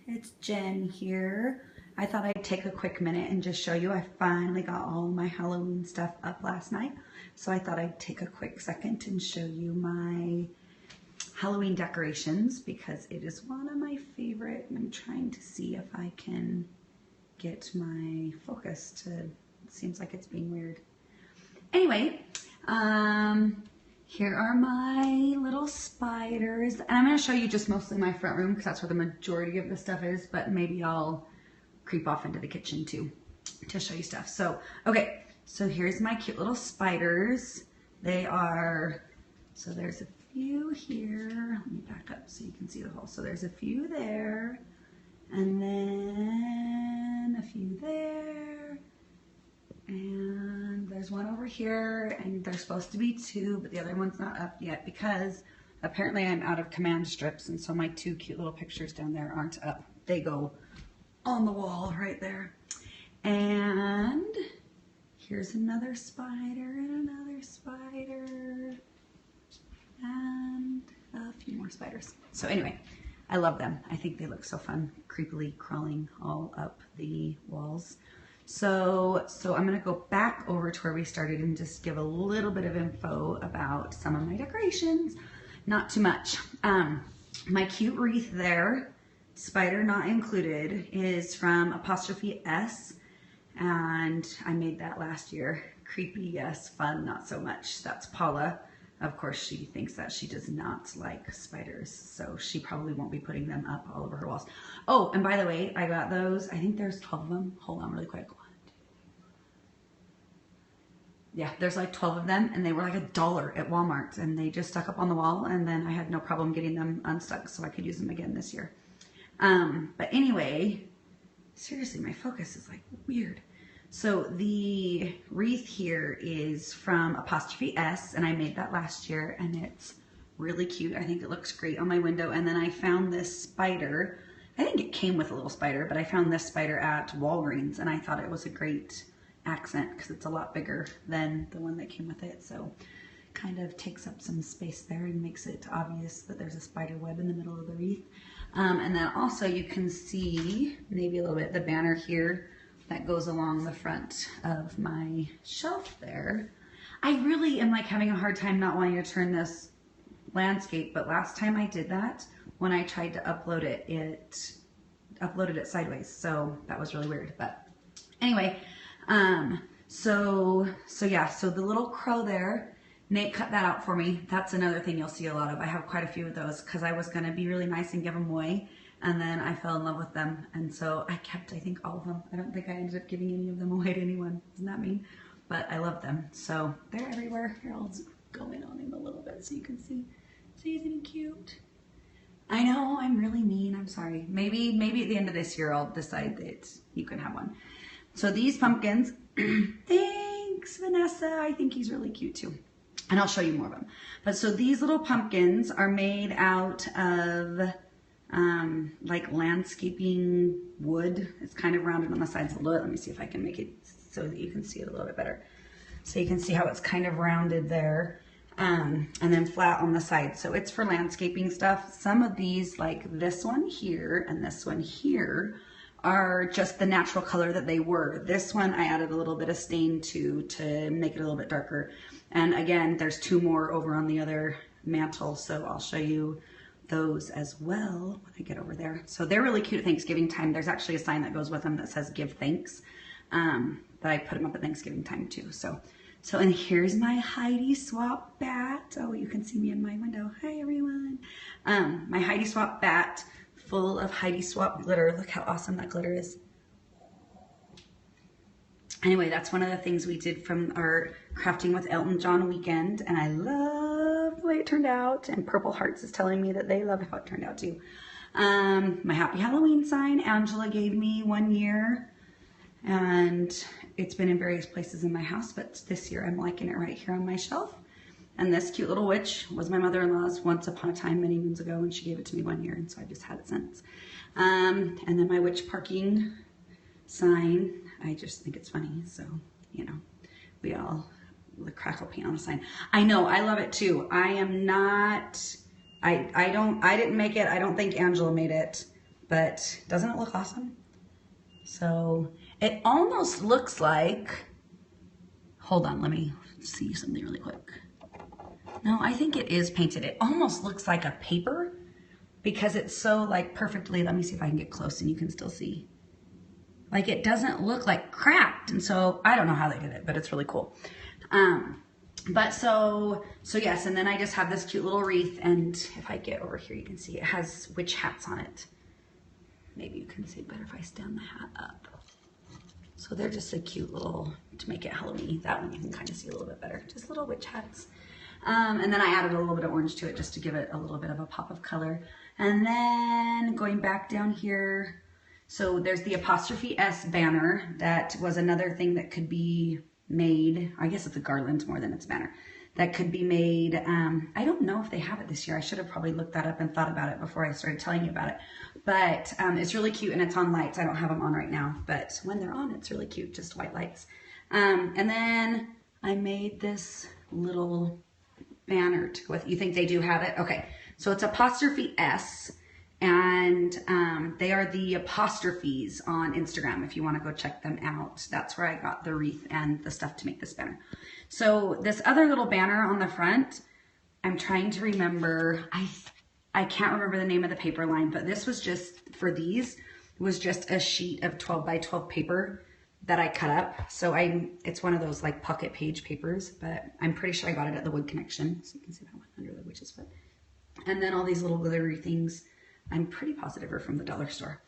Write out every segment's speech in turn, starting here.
it's Jen here. I thought I'd take a quick minute and just show you I finally got all my Halloween stuff up last night. So I thought I'd take a quick second and show you my Halloween decorations because it is one of my favorite. I'm trying to see if I can get my focus to, it seems like it's being weird. Anyway, here are my little spiders, and I'm going to show you just mostly my front room because that's where the majority of the stuff is, but maybe I'll creep off into the kitchen too to show you stuff. So, okay, so here's my cute little spiders. They are, so there's a few here. Let me back up so you can see the whole. So there's a few there, and then a few there, and there's one over here, and there's supposed to be two, but the other one's not up yet because apparently I'm out of command strips, and so my two cute little pictures down there aren't up. They go on the wall right there. And here's another spider and another spider and a few more spiders. So anyway, I love them. I think they look so fun, creepily crawling all up the walls. So I'm gonna go back over to where we started and just give a little bit of info about some of my decorations. Not too much. My cute wreath there, spider not included, is from ''S, and I made that last year. Creepy, yes. Fun, not so much. That's Paula. Of course, she thinks that she does not like spiders, so she probably won't be putting them up all over her walls. Oh, and by the way, I got those. I think there's 12 of them. Hold on really quick. Yeah, there's like 12 of them, and they were like $1 at Walmart, and they just stuck up on the wall, and then I had no problem getting them unstuck, so I could use them again this year. But anyway, seriously, my focus is like weird. So the wreath here is from ''S, and I made that last year, and it's really cute. I think it looks great on my window. And then I found this spider. I think it came with a little spider, but I found this spider at Walgreens, and I thought it was a great accent because it's a lot bigger than the one that came with it. So kind of takes up some space there and makes it obvious that there's a spider web in the middle of the wreath. And then also you can see maybe a little bit the banner here that goes along the front of my shelf there. I really am like having a hard time not wanting to turn this landscape, but last time I did that, when I tried to upload it, it uploaded it sideways. So that was really weird. But anyway, so the little crow there, Nate cut that out for me. That's another thing you'll see a lot of. I have quite a few of those because I was going to be really nice and give them away. And then I fell in love with them. And so I kept, I think, all of them. I don't think I ended up giving any of them away to anyone. Isn't that mean? But I love them. So they're everywhere. Here, I'll go in on him a little bit so you can see. So isn't he cute? I know, I'm really mean. I'm sorry. Maybe at the end of this year, I'll decide that you can have one. So these pumpkins, thanks, Vanessa. I think he's really cute too. And I'll show you more of them. But so these little pumpkins are made out of like landscaping wood. It's kind of rounded on the sides a little bit. Let me see if I can make it so that you can see it a little bit better. So you can see how it's kind of rounded there, and then flat on the side. So it's for landscaping stuff. Some of these, like this one here and this one here, are just the natural color that they were. This one I added a little bit of stain to make it a little bit darker. And again, there's two more over on the other mantle, so I'll show you those as well when I get over there. So they're really cute at Thanksgiving time. There's actually a sign that goes with them that says give thanks, but I put them up at Thanksgiving time too. So and here's my Heidi Swap bat. Oh, you can see me in my window. Hi everyone. My Heidi Swap bat full of Heidi Swap glitter. Look how awesome that glitter is. Anyway, that's one of the things we did from our Crafting with Elton John weekend, and I love the way it turned out, and Purple Hearts is telling me that they love how it turned out too. My Happy Halloween sign, Angela gave me 1 year, and it's been in various places in my house, but this year I'm liking it right here on my shelf. And this cute little witch was my mother-in-law's once upon a time many moons ago, and she gave it to me 1 year, and so I just had it since. And then my witch parking sign, I just think it's funny, so, you know, we all crackle paint on a sign. I know, I love it too. I am not, I didn't make it. I don't think Angela made it, but doesn't it look awesome? So it almost looks like, hold on, let me see something really quick. No, I think it is painted. It almost looks like a paper because it's so like perfectly, let me see if I can get close and you can still see. Like it doesn't look like cracked. And so I don't know how they did it, but it's really cool. But so yes, and then I just have this cute little wreath, and if I get over here, you can see it has witch hats on it. Maybe you can see it better if I stand the hat up. So they're just a cute little, to make it Halloween. That one you can kind of see a little bit better. Just little witch hats. And then I added a little bit of orange to it just to give it a little bit of a pop of color. And then going back down here, so there's the apostrophe S banner. That was another thing that could be made. I guess it's a garland more than it's a banner. That could be made. I don't know if they have it this year. I should have probably looked that up and thought about it before I started telling you about it. But it's really cute and it's on lights. I don't have them on right now, but when they're on, it's really cute, just white lights. And then I made this little banner to go with. You think they do have it? Okay, so it's apostrophe S, and they are the apostrophes on Instagram if you want to go check them out. That's where I got the wreath and the stuff to make this banner. So this other little banner on the front, I'm trying to remember, I can't remember the name of the paper line, but this was just, for these, was just a sheet of 12 by 12 paper that I cut up. So it's one of those like pocket page papers, but I'm pretty sure I got it at the Wood Connection. So you can see that one under the witch's foot. And then all these little glittery things, I'm pretty positive are from the dollar store.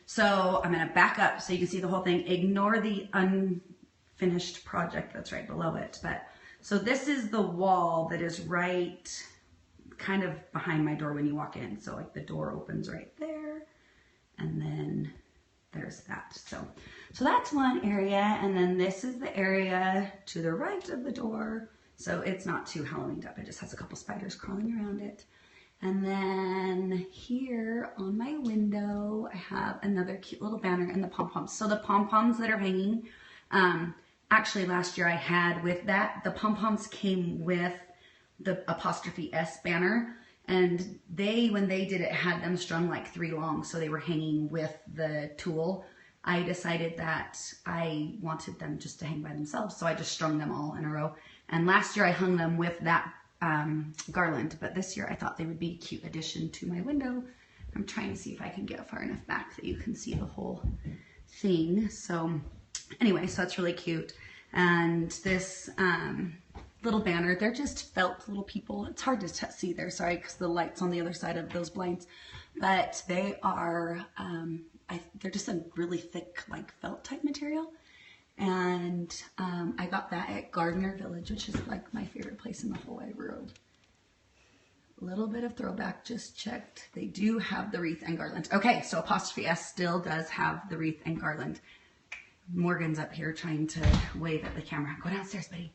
So I'm gonna back up so you can see the whole thing. Ignore the unfinished project that's right below it. But so this is the wall that is right kind of behind my door when you walk in. So like the door opens right there, and then there's that. So that's one area, and then this is the area to the right of the door. So it's not too Halloweened up. It just has a couple spiders crawling around it. And then here on my window, I have another cute little banner and the pom-poms. So the pom-poms that are hanging, actually last year I had with that, the pom-poms came with the apostrophe S banner, and when they did it, had them strung like 3 long, so they were hanging with the tulle. I decided that I wanted them just to hang by themselves, so I just strung them all in a row. And last year I hung them with that garland, but this year I thought they would be a cute addition to my window. I'm trying to see if I can get far enough back that you can see the whole thing. So anyway, so that's really cute. And this little banner, they're just felt little people. It's hard to see there, sorry, because the light's on the other side of those blinds, but they are they're just a really thick like felt type material. And I got that at Gardner Village, which is like my favorite place in the whole wide world. A little bit of throwback, just checked. They do have the wreath and garland. Okay, so apostrophe S still does have the wreath and garland. Morgan's up here trying to wave at the camera. Go downstairs, buddy.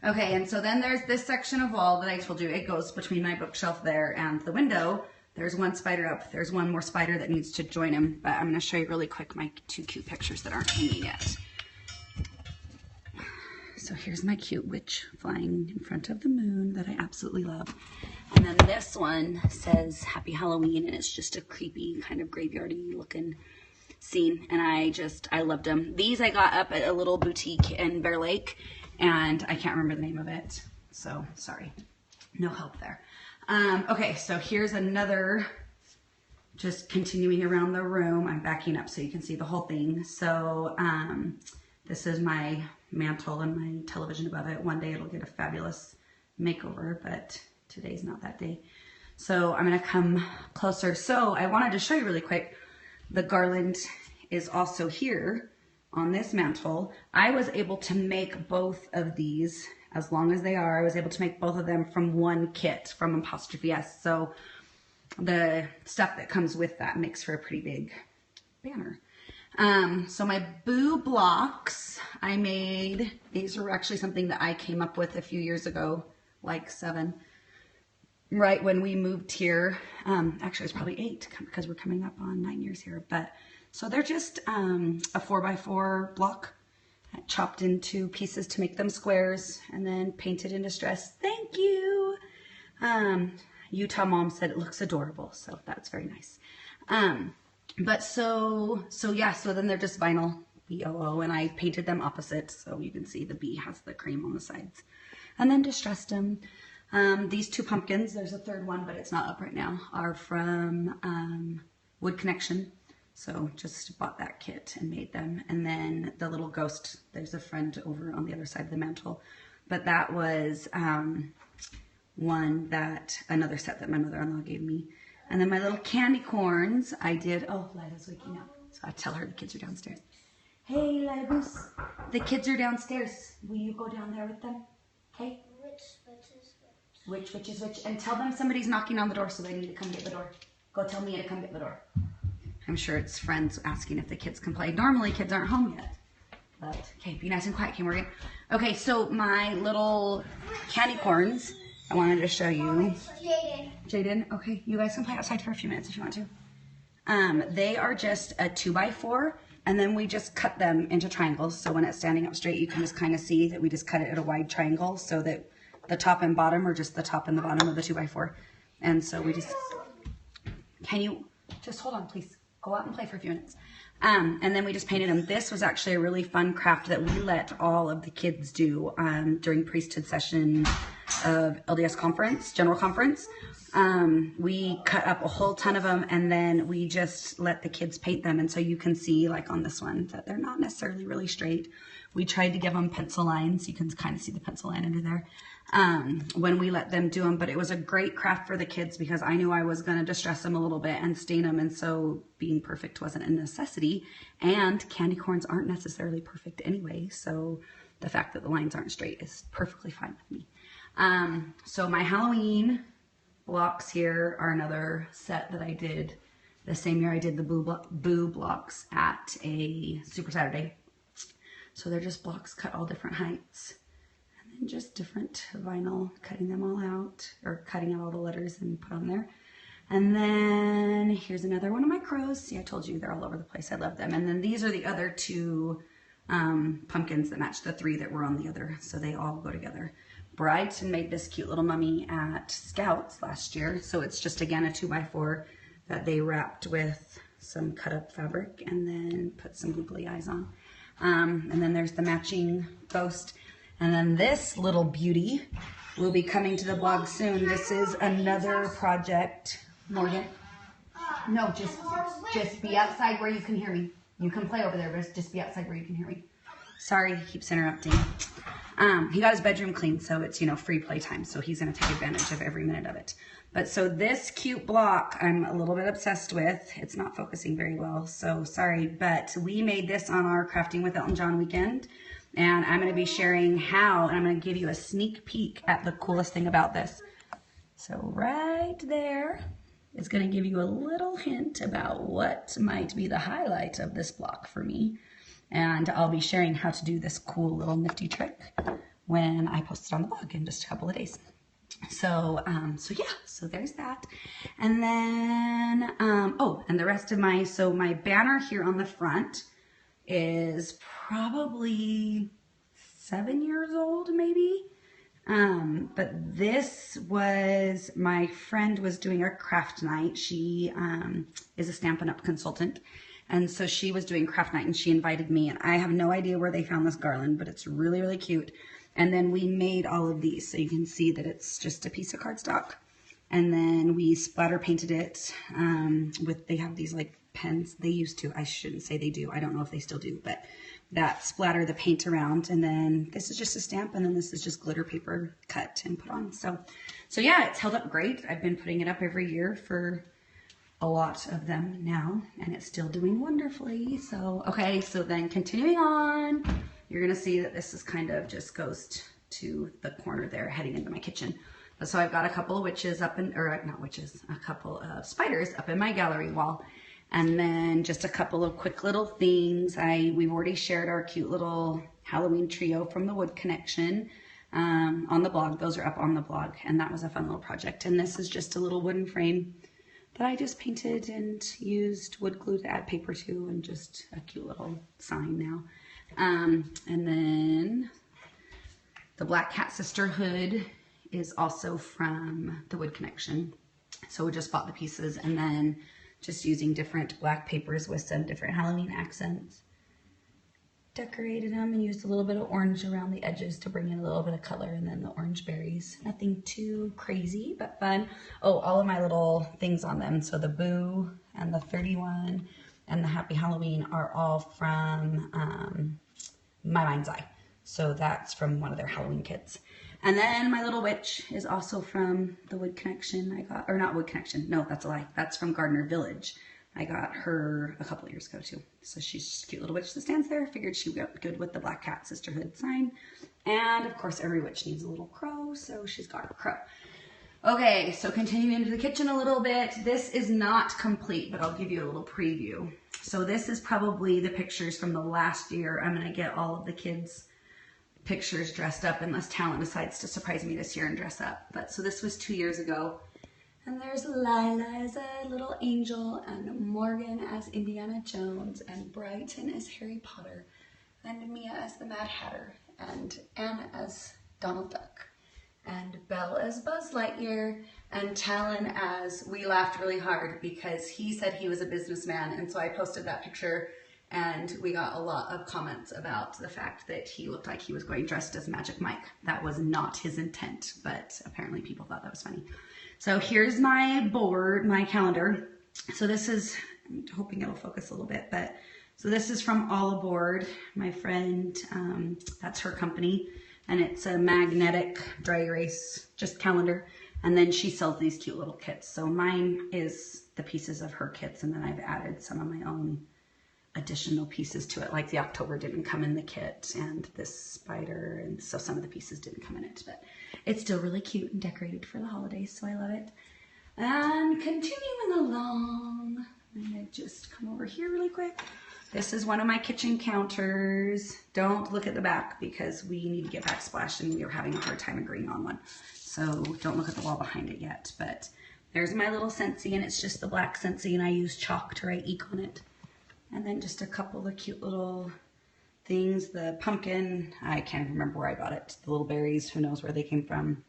Okay, and so then there's this section of wall that I told you, it goes between my bookshelf there and the window. There's one spider up. There's one more spider that needs to join him, but I'm gonna show you really quick my 2 cute pictures that aren't hanging yet. So here's my cute witch flying in front of the moon that I absolutely love. And then this one says Happy Halloween, and it's just a creepy kind of graveyardy looking scene. And I loved them. These I got up at a little boutique in Bear Lake, and I can't remember the name of it. So sorry, no help there. Okay, so here's another, just continuing around the room. I'm backing up so you can see the whole thing. So this is my mantle and my television above it. One day it'll get a fabulous makeover, but today's not that day. So I'm gonna come closer. So I wanted to show you really quick, the garland is also here on this mantle. I was able to make both of these, as long as they are, I was able to make both of them from one kit from apostrophe S. So the stuff that comes with that makes for a pretty big banner. So my boo blocks I made, these were actually something that I came up with a few years ago, like 7, right when we moved here. Actually, it's probably 8 because we're coming up on 9 years here. But so they're just a 4x4 block chopped into pieces to make them squares and then painted in distress. Thank you. Utah Mom said it looks adorable, so that's very nice. But so yeah, so then they're just vinyl BOO, and I painted them opposite, so you can see the B has the cream on the sides. And then distressed them. These two pumpkins, there's a third one, but it's not up right now, are from Wood Connection. So just bought that kit and made them. And then the little ghost, there's a friend over on the other side of the mantle. But that was another set that my mother-in-law gave me. And then my little candy corns, I did, oh, Lila's waking up. So I tell her the kids are downstairs. Hey, Lila Goose, the kids are downstairs. Will you go down there with them? Okay? Which is which? And tell them somebody's knocking on the door, so they need to come get the door. Go tell Mia to come get the door. I'm sure it's friends asking if the kids can play. Normally, kids aren't home yet. But, okay, be nice and quiet, okay, Morgan? Okay, so my little candy corns, I wanted to show you. Jaden, okay, you guys can play outside for a few minutes if you want to. They are just a 2x4, and then we just cut them into triangles. So when it's standing up straight, you can just kind of see that we just cut it at a wide triangle so that the top and bottom are just the top and the bottom of the 2x4. And so we just, can you just hold on, please? Go out and play for a few minutes. And then we just painted them. This was actually a really fun craft that we let all of the kids do during priesthood session of LDS conference, general conference. We cut up a whole ton of them, and then we just let the kids paint them. And so you can see, like on this one, that they're not necessarily really straight. We tried to give them pencil lines. You can kind of see the pencil line under there when we let them do them. But it was a great craft for the kids because I knew I was going to distress them a little bit and stain them. And so being perfect wasn't a necessity. And candy corns aren't necessarily perfect anyway. So the fact that the lines aren't straight is perfectly fine with me. So my Halloween blocks here are another set that I did the same year I did the Boo blocks at a Super Saturday. So they're just blocks cut all different heights, and then just different vinyl, cutting them all out, or cutting out all the letters and put on there. And then here's another one of my crows. See, I told you they're all over the place. I love them. And then these are the other two pumpkins that match the three that were on the other, so they all go together. Bryson made this cute little mummy at Scouts last year. So it's just, again, a 2x4 that they wrapped with some cut up fabric and then put some googly eyes on. And then there's the matching ghost. And then this little beauty will be coming to the blog soon. This is another project. Morgan? No, just be outside where you can hear me. You can play over there, but just be outside where you can hear me. Sorry, he keeps interrupting. He got his bedroom clean, so it's, you know, free playtime. So he's going to take advantage of every minute of it. But so this cute block, I'm a little bit obsessed with. It's not focusing very well, so sorry. But we made this on our Crafting with Elton John weekend. And I'm going to be sharing how, and I'm going to give you a sneak peek at the coolest thing about this. So right there is going to give you a little hint about what might be the highlight of this block for me. And I'll be sharing how to do this cool little nifty trick when I post it on the blog in just a couple of days. So yeah, so there's that. And then, oh, and the rest of my banner here on the front is probably 7 years old, maybe. But this was, my friend was doing a craft night. She is a Stampin' Up! Consultant. And so she was doing craft night and she invited me, and I have no idea where they found this garland, but it's really, really cute. And then we made all of these, so you can see that it's just a piece of cardstock. And then we splatter painted it with, they have these like pens. They used to, I shouldn't say they do. I don't know if they still do, but that splatter the paint around. And then this is just a stamp, and then this is just glitter paper cut and put on. So yeah, it's held up great. I've been putting it up every year for a lot of them now, and it's still doing wonderfully. So, okay, so then continuing on, you're gonna see that this is kind of just goes to the corner there heading into my kitchen. So I've got a couple of witches up in, or not witches, a couple of spiders up in my gallery wall. And then just a couple of quick little things. We've already shared our cute little Halloween trio from the Wood Connection on the blog. Those are up on the blog, and that was a fun little project. And this is just a little wooden frame that I just painted and used wood glue to add paper to, and just a cute little sign now. And then the Black Cat Sisterhood is also from the Wood Connection. So we just bought the pieces and then just using different black papers with some different Halloween accents. Decorated them and used a little bit of orange around the edges to bring in a little bit of color, and then the orange berries. Nothing too crazy, but fun. Oh, all of my little things on them. So the Boo and the 31 and the Happy Halloween are all from My Mind's Eye. So that's from one of their Halloween kits. And then my little witch is also from the Wood Connection I got, or not Wood Connection, no, that's a lie. That's from Gardner Village. I got her a couple of years ago too. So she's just a cute little witch that stands there. Figured she would go good with the Black Cat Sisterhood sign. And of course, every witch needs a little crow, so she's got her crow. Okay, so continuing into the kitchen a little bit. This is not complete, but I'll give you a little preview. So this is probably the pictures from the last year. I'm gonna get all of the kids' pictures dressed up unless Talent decides to surprise me this year and dress up. But so this was 2 years ago. And there's Lila as a little angel, and Morgan as Indiana Jones, and Brighton as Harry Potter, and Mia as the Mad Hatter, and Anna as Donald Duck, and Belle as Buzz Lightyear, and Talon as, we laughed really hard because he said he was a businessman, and so I posted that picture, and we got a lot of comments about the fact that he looked like he was going dressed as Magic Mike. That was not his intent, but apparently people thought that was funny. So here's my board, my calendar. So this is, I'm hoping it'll focus a little bit, but so this is from All Aboard, my friend, that's her company, and it's a magnetic dry erase, just calendar, and then she sells these cute little kits. So mine is the pieces of her kits, and then I've added some of my own additional pieces to it, like the October didn't come in the kit, and this spider, and so some of the pieces didn't come in it, but it's still really cute and decorated for the holidays, so I love it. And continuing along, I'm gonna just come over here really quick. This is one of my kitchen counters. Don't look at the back because we need to get backsplash and we were having a hard time agreeing on one. So don't look at the wall behind it yet, but there's my little Scentsy, and it's just the black Scentsy, and I use chalk to write ink on it. And then just a couple of cute little things. The pumpkin, I can't remember where I got it. The little berries, who knows where they came from.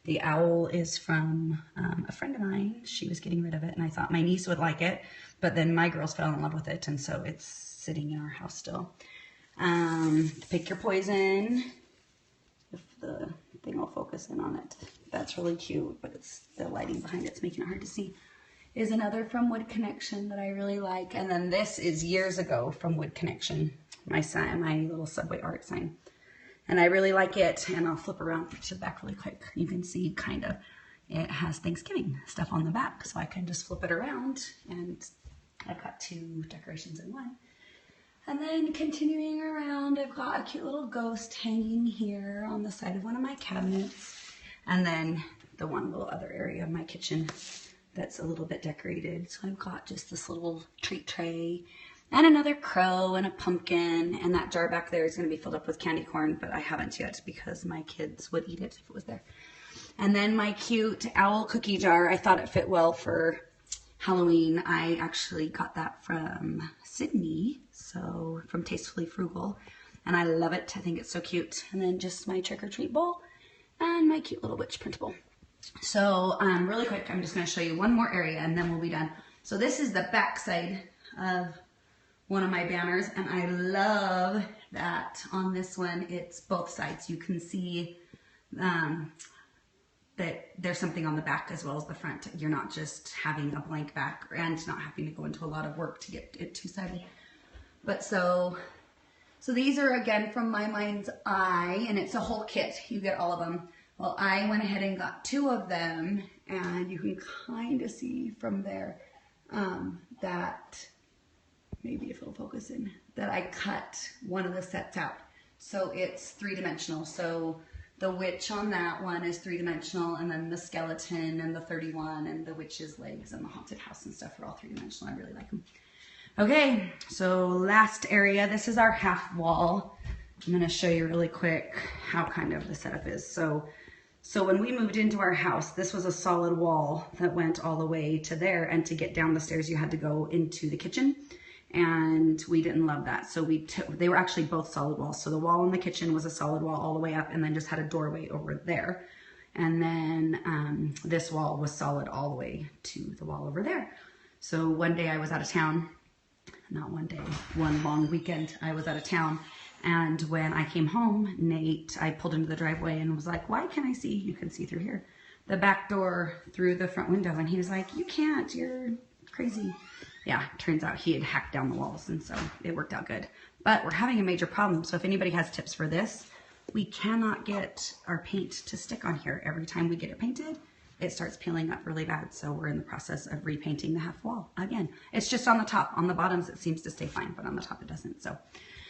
The owl is from a friend of mine. She was getting rid of it, and I thought my niece would like it, but then my girls fell in love with it, and so it's sitting in our house still. Pick your poison. If the thing will focus in on it. That's really cute, but it's the lighting behind it's making it hard to see. Is another from Wood Connection that I really like. And then this is years ago from Wood Connection, my sign, my little Subway art sign. And I really like it, and I'll flip around to the back really quick. You can see kind of, it has Thanksgiving stuff on the back, so I can just flip it around, and I've got 2 decorations in one. And then continuing around, I've got a cute little ghost hanging here on the side of one of my cabinets. And then the one little other area of my kitchen that's a little bit decorated. So I've got just this little treat tray and another crow and a pumpkin, and that jar back there is going to be filled up with candy corn, but I haven't yet because my kids would eat it if it was there. And then my cute owl cookie jar, I thought it fit well for Halloween. I actually got that from Sydney, so from Tastefully Frugal, and I love it. I think it's so cute. And then just my trick-or-treat bowl and my cute little witch printable. So really quick, I'm just going to show you one more area and then we'll be done. So this is the back side of one of my banners, and I love that on this one it's both sides. You can see that there's something on the back as well as the front. You're not just having a blank back and not having to go into a lot of work to get it two-sided. But so these are again from My Mind's Eye, and it's a whole kit. You get all of them. Well, I went ahead and got 2 of them, and you can kind of see from there that, maybe if it'll focus in, that I cut one of the sets out. So it's 3-dimensional. So the witch on that one is 3-dimensional, and then the skeleton and the 31 and the witch's legs and the haunted house and stuff are all 3-dimensional. I really like them. Okay, so last area. This is our half wall. I'm going to show you really quick how kind of the setup is. So when we moved into our house, this was a solid wall that went all the way to there, and to get down the stairs you had to go into the kitchen, and we didn't love that. So they were actually both solid walls. So the wall in the kitchen was a solid wall all the way up, and then just had a doorway over there. And then this wall was solid all the way to the wall over there. So one day I was out of town, not one day, one long weekend I was out of town. And when I came home, I pulled into the driveway and was like, why can't I see? You can see through here, the back door through the front window. And he was like, you can't, you're crazy. Yeah, turns out he had hacked down the walls, and so it worked out good. But we're having a major problem. So if anybody has tips for this, we cannot get our paint to stick on here. Every time we get it painted, it starts peeling up really bad. So we're in the process of repainting the half wall again. It's just on the top. On the bottoms, it seems to stay fine, but on the top, it doesn't.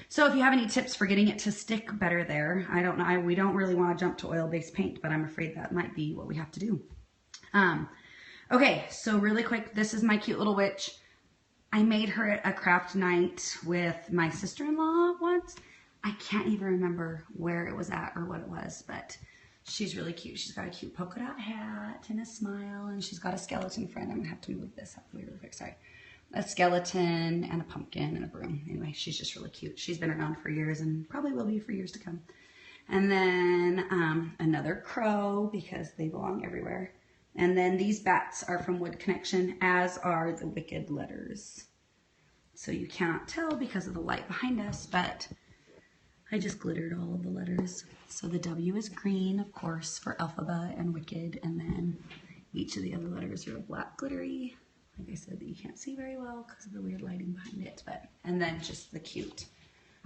So if you have any tips for getting it to stick better there, I don't know. We don't really want to jump to oil-based paint, but I'm afraid that might be what we have to do. Okay, so really quick, this is my cute little witch. I made her at a craft night with my sister-in-law once. I can't even remember where it was at or what it was, but she's really cute. She's got a cute polka dot hat and a smile, and she's got a skeleton friend. I'm gonna have to move this up really quick, sorry. A skeleton and a pumpkin and a broom. Anyway, she's just really cute. She's been around for years and probably will be for years to come. And then another crow, because they belong everywhere. And then these bats are from Wood Connection, as are the wicked letters. So you cannot tell because of the light behind us, but I just glittered all of the letters. So the W is green, of course, for alphabet and wicked, and then each of the other letters are black glittery. Like I said, that you can't see very well because of the weird lighting behind it, and then just the cute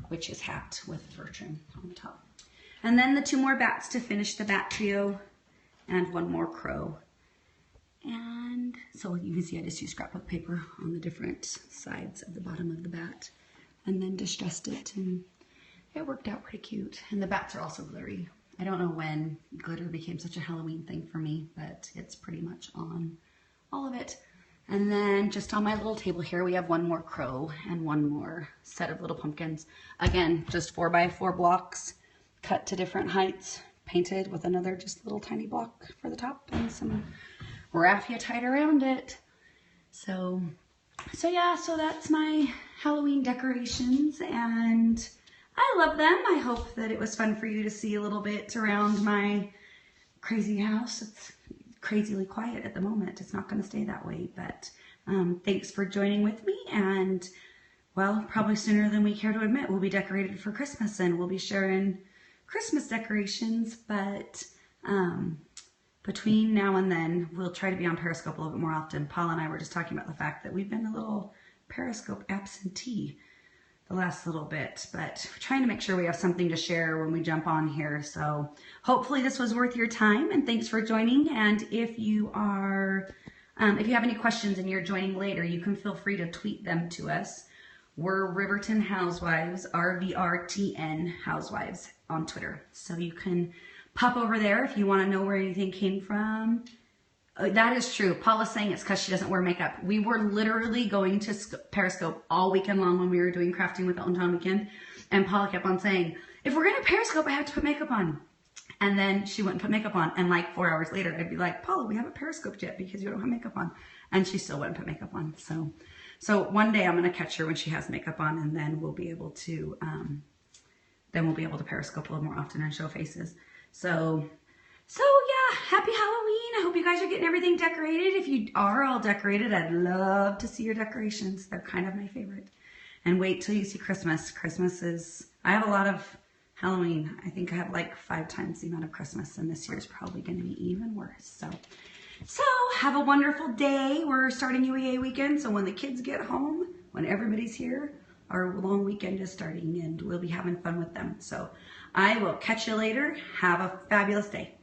witch's hat with fur trim on the top. And then the 2 more bats to finish the bat trio, and 1 more crow. And so you can see I just used scrapbook paper on the different sides of the bottom of the bat, and then distressed it, and it worked out pretty cute. And the bats are also glittery. I don't know when glitter became such a Halloween thing for me, but it's pretty much on all of it. And then just on my little table here, we have 1 more crow and 1 more set of little pumpkins. Again, just 4x4 blocks cut to different heights, painted with another just little tiny block for the top and some raffia tied around it. So yeah, so that's my Halloween decorations, and I love them. I hope that it was fun for you to see a little bit around my crazy house. It's crazily quiet at the moment. It's not going to stay that way, but thanks for joining with me, and well, probably sooner than we care to admit, we'll be decorated for Christmas, and we'll be sharing Christmas decorations, but between now and then, we'll try to be on Periscope a little bit more often. Paul and I were just talking about the fact that we've been a little Periscope absentee the last little bit, but we're trying to make sure we have something to share when we jump on here. So hopefully this was worth your time, and thanks for joining. And if you have any questions and you're joining later, you can feel free to tweet them to us. We're Riverton Housewives, RVRTN Housewives on Twitter. So you can pop over there if you want to know where anything came from. That is true. Paula's saying it's because she doesn't wear makeup. We were literally going to Periscope all weekend long when we were doing crafting with Elton John weekend. And Paula kept on saying, if we're going to Periscope, I have to put makeup on. And then she wouldn't put makeup on. And like 4 hours later, I'd be like, Paula, we haven't Periscoped yet because you don't have makeup on. And she still wouldn't put makeup on. So one day I'm going to catch her when she has makeup on, and then we'll be able to, Periscope a little more often and show faces. So yeah, happy Halloween. I hope you guys are getting everything decorated. If you are all decorated, I'd love to see your decorations. They're kind of my favorite. And wait till you see Christmas. I have a lot of Halloween. I think I have like 5 times the amount of Christmas, and this year is probably going to be even worse. So have a wonderful day. We're starting UEA weekend, so when the kids get home, when everybody's here, our long weekend is starting, and we'll be having fun with them. So I will catch you later. Have a fabulous day.